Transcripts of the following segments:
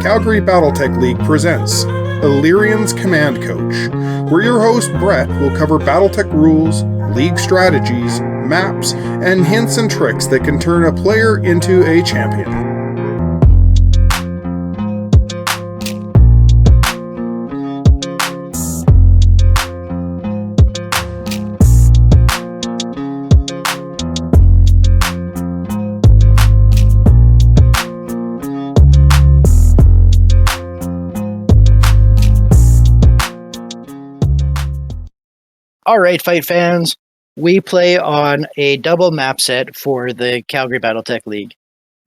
Calgary Battletech League presents Ellyrian's Command Coach, where your host Brett will cover Battletech rules, league strategies, maps, and hints and tricks that can turn a player into a champion. All right, fight fans, we play on a double map set for the Calgary Battletech League.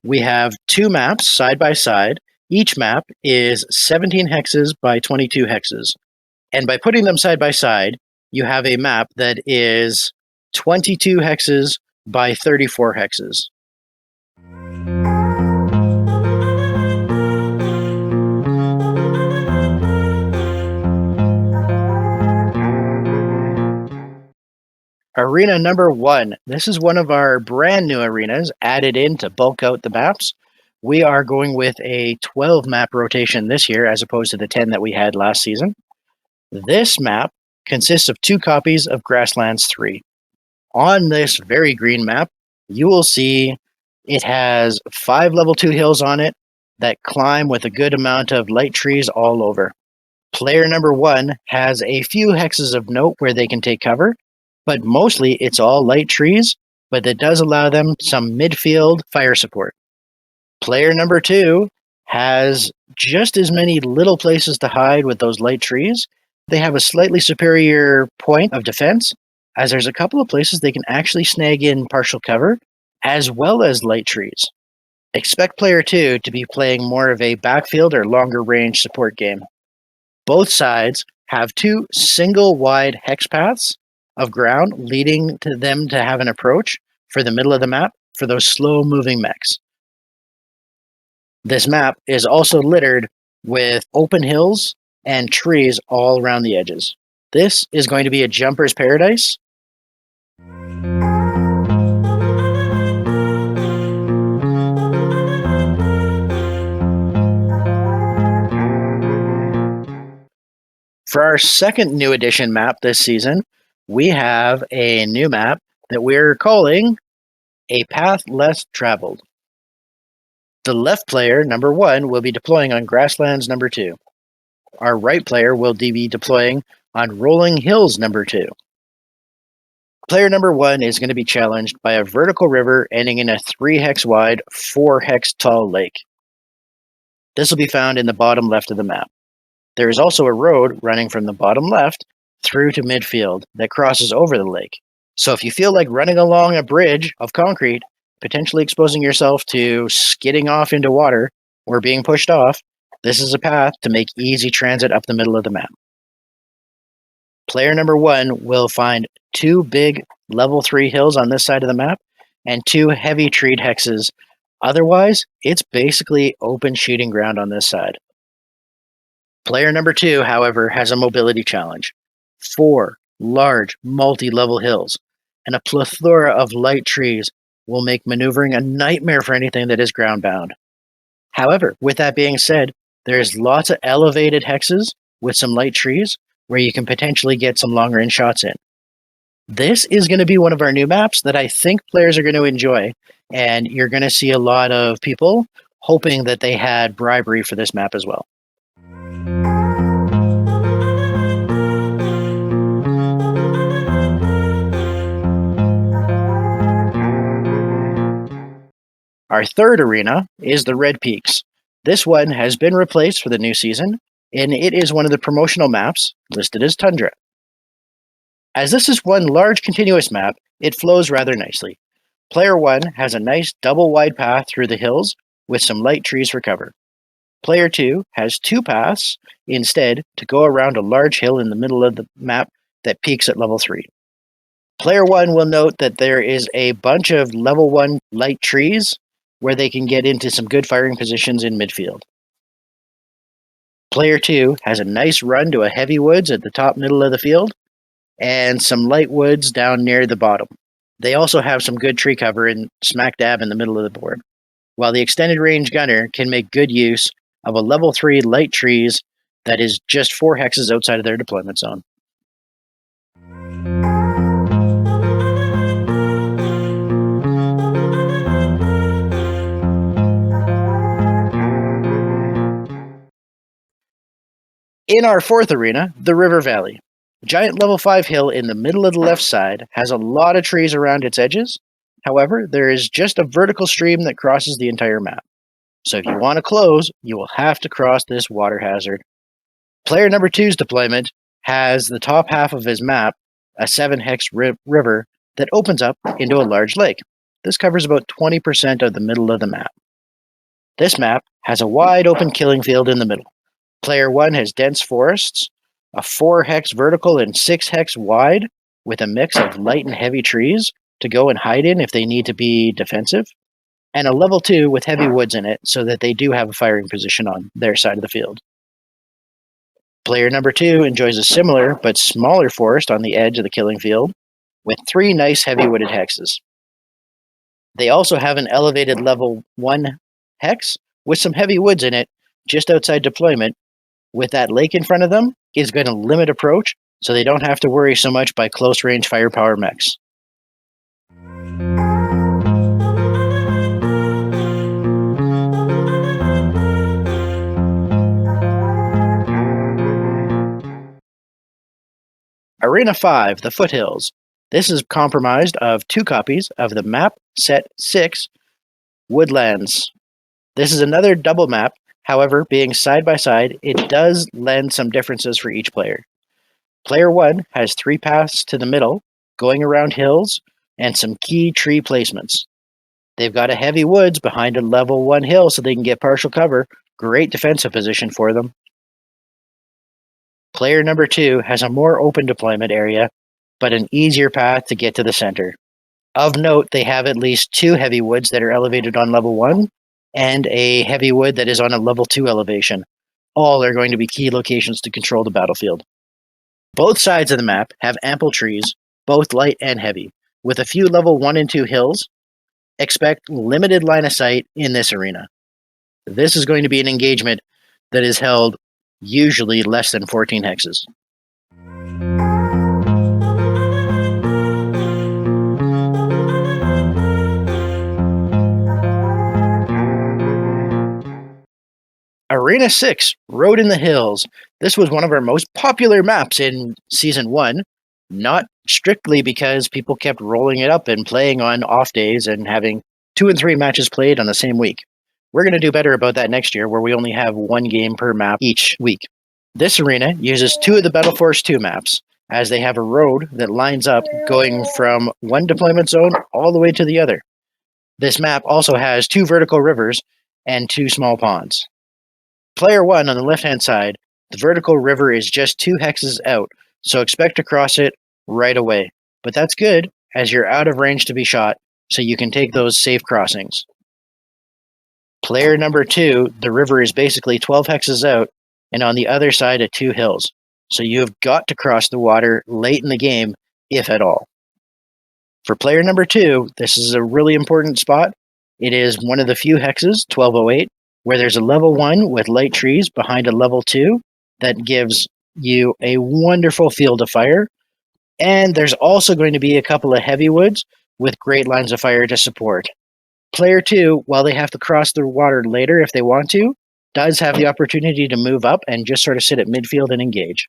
We have two maps side by side. Each map is 17 hexes by 22 hexes. And by putting them side by side, you have a map that is 22 hexes by 34 hexes. Arena number 1. This is one of our brand new arenas added in to bulk out the maps. We are going with a 12 map rotation this year as opposed to the 10 that we had last season. This map consists of 2 copies of Grasslands 3. On this very green map, you will see it has 5 level 2 hills on it that climb with a good amount of light trees all over. Player number 1 has a few hexes of note where they can take cover, but mostly it's all light trees, but that does allow them some midfield fire support. Player number 2 has just as many little places to hide with those light trees. They have a slightly superior point of defense, as there's a couple of places they can actually snag in partial cover, as well as light trees. Expect player 2 to be playing more of a backfield or longer range support game. Both sides have 2 single wide hex paths of ground leading to them to have an approach for the middle of the map for those slow moving mechs. This map is also littered with open hills and trees all around the edges. This is going to be a jumper's paradise. For our second new edition map this season, we have a new map that we're calling A Path Less Traveled. The left player, number 1, will be deploying on Grasslands number 2. Our right player will be deploying on Rolling Hills number 2. Player number 1 is going to be challenged by a vertical river ending in a 3 hex wide, 4 hex tall lake. This will be found in the bottom left of the map. There is also a road running from the bottom left through to midfield that crosses over the lake. So if you feel like running along a bridge of concrete, potentially exposing yourself to skidding off into water or being pushed off, this is a path to make easy transit up the middle of the map. Player number 1 will find 2 big level 3 hills on this side of the map and 2 heavy treed hexes. Otherwise, it's basically open shooting ground on this side. Player number 2, however, has a mobility challenge. 4 large multi-level hills and a plethora of light trees will make maneuvering a nightmare for anything that is ground-bound. However, with that being said, there's lots of elevated hexes with some light trees where you can potentially get some long-range shots in. This is going to be one of our new maps that I think players are going to enjoy, and you're going to see a lot of people hoping that they had bribery for this map as well. Our third arena is the Red Peaks. This one has been replaced for the new season, and it is one of the promotional maps listed as Tundra. As this is one large continuous map, it flows rather nicely. Player 1 has a nice double wide path through the hills with some light trees for cover. Player 2 has 2 paths instead to go around a large hill in the middle of the map that peaks at level 3. Player 1 will note that there is a bunch of level 1 light trees where they can get into some good firing positions in midfield. Player 2 has a nice run to a heavy woods at the top middle of the field and some light woods down near the bottom. They also have some good tree cover in smack dab in the middle of the board, while the extended range gunner can make good use of a level 3 light trees that is just 4 hexes outside of their deployment zone. In our fourth arena, the River Valley. A giant level 5 hill in the middle of the left side has a lot of trees around its edges. However, there is just a vertical stream that crosses the entire map. So if you want to close, you will have to cross this water hazard. Player number 2's deployment has the top half of his map, a 7-hex river that opens up into a large lake. This covers about 20% of the middle of the map. This map has a wide open killing field in the middle. Player 1 has dense forests, a 4-hex vertical and 6-hex wide, with a mix of light and heavy trees to go and hide in if they need to be defensive, and a level 2 with heavy woods in it so that they do have a firing position on their side of the field. Player number 2 enjoys a similar but smaller forest on the edge of the killing field, with 3 nice heavy wooded hexes. They also have an elevated level 1 hex with some heavy woods in it just outside deployment. With that lake in front of them, is going to limit approach so they don't have to worry so much by close range firepower mechs. Arena 5, the Foothills. This is comprised of 2 copies of the map set 6, Woodlands. This is another double map. However, being side by side, it does lend some differences for each player. Player 1 has 3 paths to the middle, going around hills, and some key tree placements. They've got a heavy woods behind a level 1 hill so they can get partial cover. Great defensive position for them. Player number 2 has a more open deployment area, but an easier path to get to the center. Of note, they have at least 2 heavy woods that are elevated on level 1, and a heavy wood that is on a level 2 elevation. All are going to be key locations to control the battlefield. Both sides of the map have ample trees, both light and heavy, with a few level 1 and 2 hills. Expect limited line of sight in this arena. This is going to be an engagement that is held usually less than 14 hexes. Arena 6, Road in the Hills. This was one of our most popular maps in Season 1, not strictly because people kept rolling it up and playing on off days and having 2 and 3 matches played on the same week. We're going to do better about that next year, where we only have 1 game per map each week. This arena uses 2 of the Battle Force 2 maps, as they have a road that lines up going from one deployment zone all the way to the other. This map also has 2 vertical rivers and 2 small ponds. Player 1 on the left-hand side, the vertical river is just 2 hexes out, so expect to cross it right away. But that's good, as you're out of range to be shot, so you can take those safe crossings. Player number 2, the river is basically 12 hexes out, and on the other side at 2 hills, so you've got to cross the water late in the game, if at all. For player number 2, this is a really important spot. It is one of the few hexes, 1208, where there's a level 1 with light trees behind a level 2 that gives you a wonderful field of fire. And there's also going to be a couple of heavy woods with great lines of fire to support. Player 2, while they have to cross the water later if they want to, does have the opportunity to move up and just sort of sit at midfield and engage.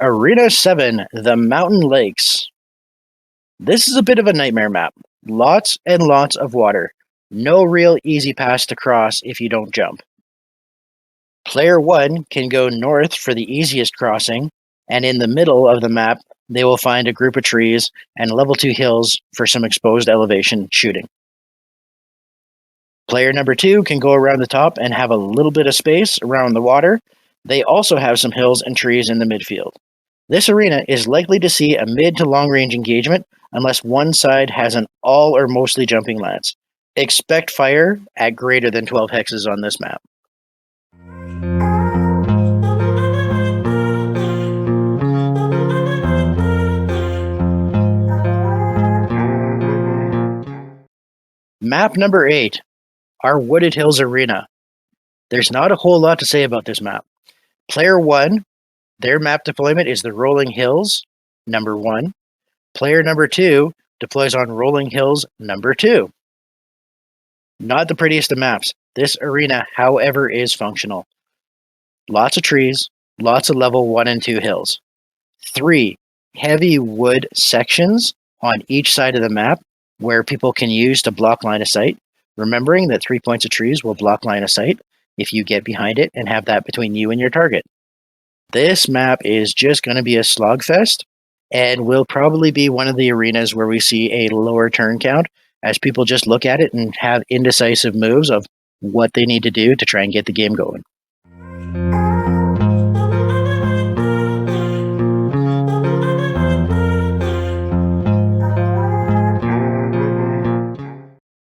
Arena 7, the Mountain Lakes. This is a bit of a nightmare map. Lots and lots of water. No real easy pass to cross if you don't jump. Player 1 can go north for the easiest crossing, and in the middle of the map, they will find a group of trees and level 2 hills for some exposed elevation shooting. Player number 2 can go around the top and have a little bit of space around the water. They also have some hills and trees in the midfield. This arena is likely to see a mid to long range engagement unless one side has an all or mostly jumping lance. Expect fire at greater than 12 hexes on this map. Map number 8, our Wooded Hills Arena. There's not a whole lot to say about this map. Player 1, their map deployment is the Rolling Hills, number 1. Player number 2 deploys on Rolling Hills, number 2. Not the prettiest of maps. This arena, however, is functional. Lots of trees, lots of level 1 and 2 hills. 3 heavy wood sections on each side of the map where people can use to block line of sight, remembering that 3 points of trees will block line of sight if you get behind it and have that between you and your target. This map is just going to be a slogfest and will probably be one of the arenas where we see a lower turn count as people just look at it and have indecisive moves of what they need to do to try and get the game going.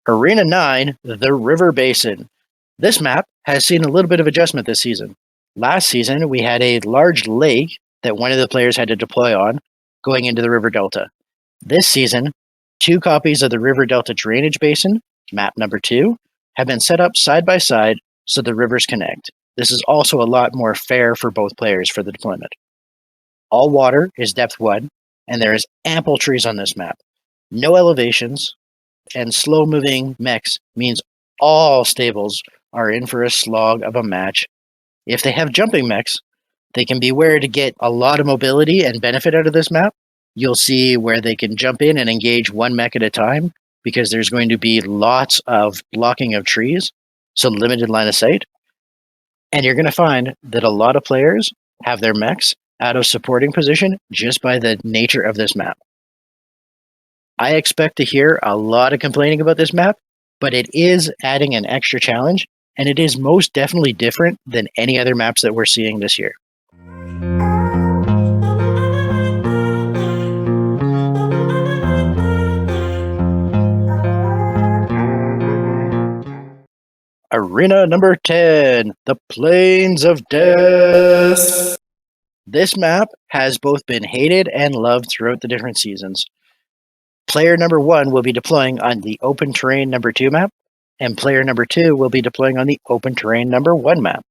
Arena 9, the River Basin. This map has seen a little bit of adjustment this season. Last season, we had a large lake that one of the players had to deploy on going into the River Delta. This season, 2 copies of the River Delta Drainage Basin, map number 2, have been set up side by side so the rivers connect. This is also a lot more fair for both players for the deployment. All water is depth 1, and there is ample trees on this map. No elevations, and slow-moving mechs means all stables are in for a slog of a match. If they have jumping mechs, they can beware to get a lot of mobility and benefit out of this map. You'll see where they can jump in and engage 1 mech at a time because there's going to be lots of blocking of trees, so limited line of sight. And you're going to find that a lot of players have their mechs out of supporting position just by the nature of this map. I expect to hear a lot of complaining about this map, but it is adding an extra challenge, and it is most definitely different than any other maps that we're seeing this year. Arena number 10, the Plains of Death. This map has both been hated and loved throughout the different seasons. Player number 1 will be deploying on the Open Terrain number 2 map, and player number 2 will be deploying on the Open Terrain number 1 map.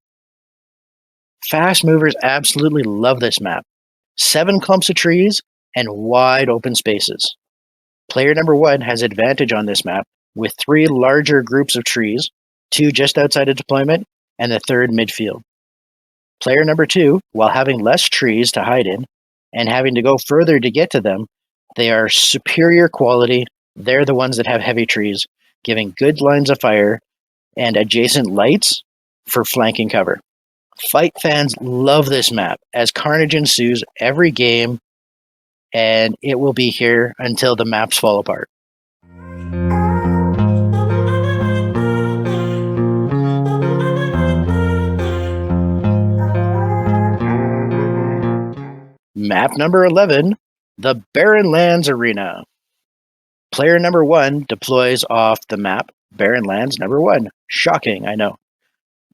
Fast movers absolutely love this map. 7 clumps of trees and wide open spaces. Player number 1 has advantage on this map with 3 larger groups of trees, 2 just outside of deployment, and the 3rd midfield. Player number 2, while having less trees to hide in, and having to go further to get to them, they are superior quality. They're the ones that have heavy trees, giving good lines of fire and adjacent lights for flanking cover. Fight fans love this map as carnage ensues every game, and it will be here until the maps fall apart. Map number 11, the Barren Lands Arena. Player number 1 deploys off the map Barren Lands number 1. Shocking, I know.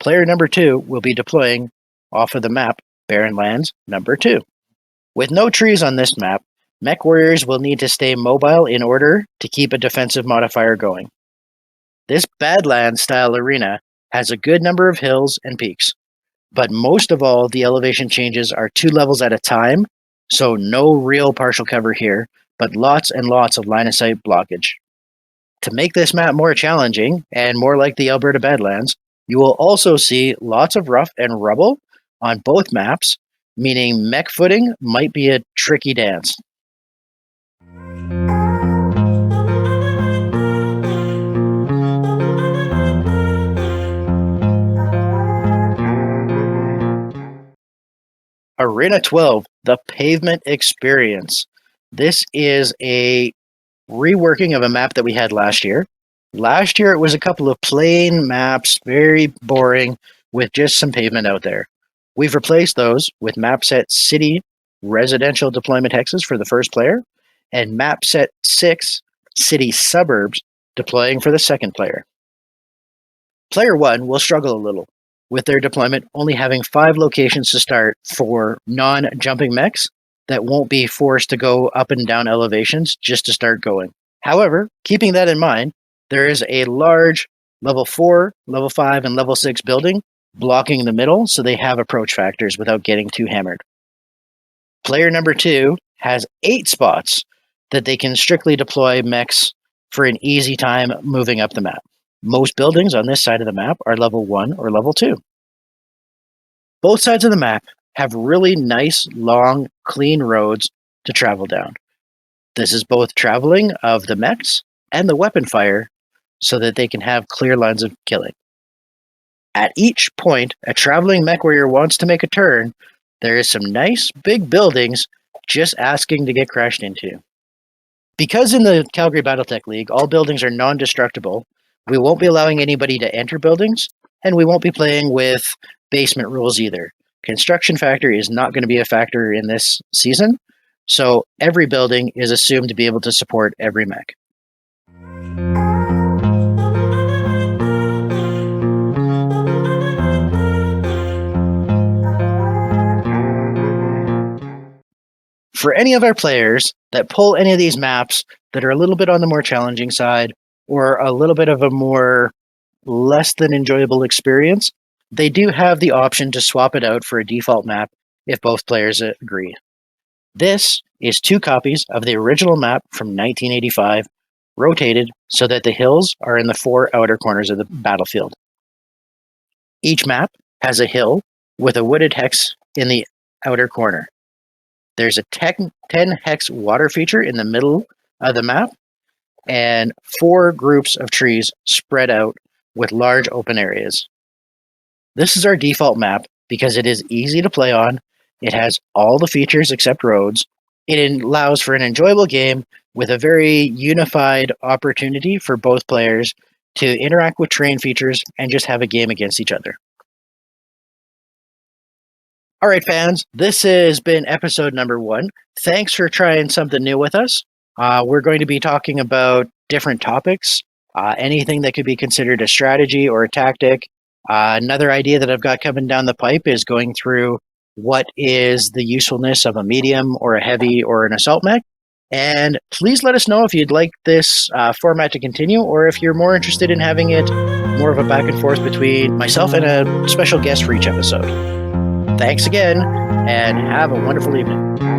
Player number 2 will be deploying off of the map Barren Lands number 2. With no trees on this map, mech warriors will need to stay mobile in order to keep a defensive modifier going. This Badlands style arena has a good number of hills and peaks, but most of all, the elevation changes are 2 levels at a time, so no real partial cover here, but lots and lots of line of sight blockage. To make this map more challenging and more like the Alberta Badlands, you will also see lots of rough and rubble on both maps, meaning mech footing might be a tricky dance. Arena 12, the Pavement Experience. This is a reworking of a map that we had last year. Last year, it was a couple of plain maps, very boring, with just some pavement out there. We've replaced those with map set City Residential Deployment Hexes for the first player, and map set 6 City Suburbs deploying for the second player. Player 1 will struggle a little, with their deployment only having 5 locations to start for non-jumping mechs that won't be forced to go up and down elevations just to start going. However, keeping that in mind, there is a large level 4, level 5, and level 6 building blocking the middle, so they have approach factors without getting too hammered. Player number 2 has 8 spots that they can strictly deploy mechs for an easy time moving up the map. Most buildings on this side of the map are level 1 or level 2. Both sides of the map have really nice, long, clean roads to travel down. This is both traveling of the mechs and the weapon fire so that they can have clear lines of killing. At each point, a traveling mech warrior wants to make a turn, there is some nice big buildings just asking to get crashed into. Because in the Calgary Battletech League, all buildings are non-destructible, we won't be allowing anybody to enter buildings, and we won't be playing with basement rules either. Construction factor is not going to be a factor in this season, so every building is assumed to be able to support every mech. For any of our players that pull any of these maps that are a little bit on the more challenging side or a little bit of a more less than enjoyable experience, they do have the option to swap it out for a default map if both players agree. This is 2 copies of the original map from 1985, rotated so that the hills are in the 4 outer corners of the battlefield. Each map has a hill with a wooded hex in the outer corner. There's a 10 hex water feature in the middle of the map, and 4 groups of trees spread out with large open areas. This is our default map because it is easy to play on, it has all the features except roads, it allows for an enjoyable game with a very unified opportunity for both players to interact with terrain features and just have a game against each other. All right, fans, this has been episode number 1. Thanks for trying something new with us. We're going to be talking about different topics, anything that could be considered a strategy or a tactic. Another idea that I've got coming down the pipe is going through what is the usefulness of a medium or a heavy or an assault mech. And please let us know if you'd like this format to continue, or if you're more interested in having it more of a back and forth between myself and a special guest for each episode. Thanks again, and have a wonderful evening.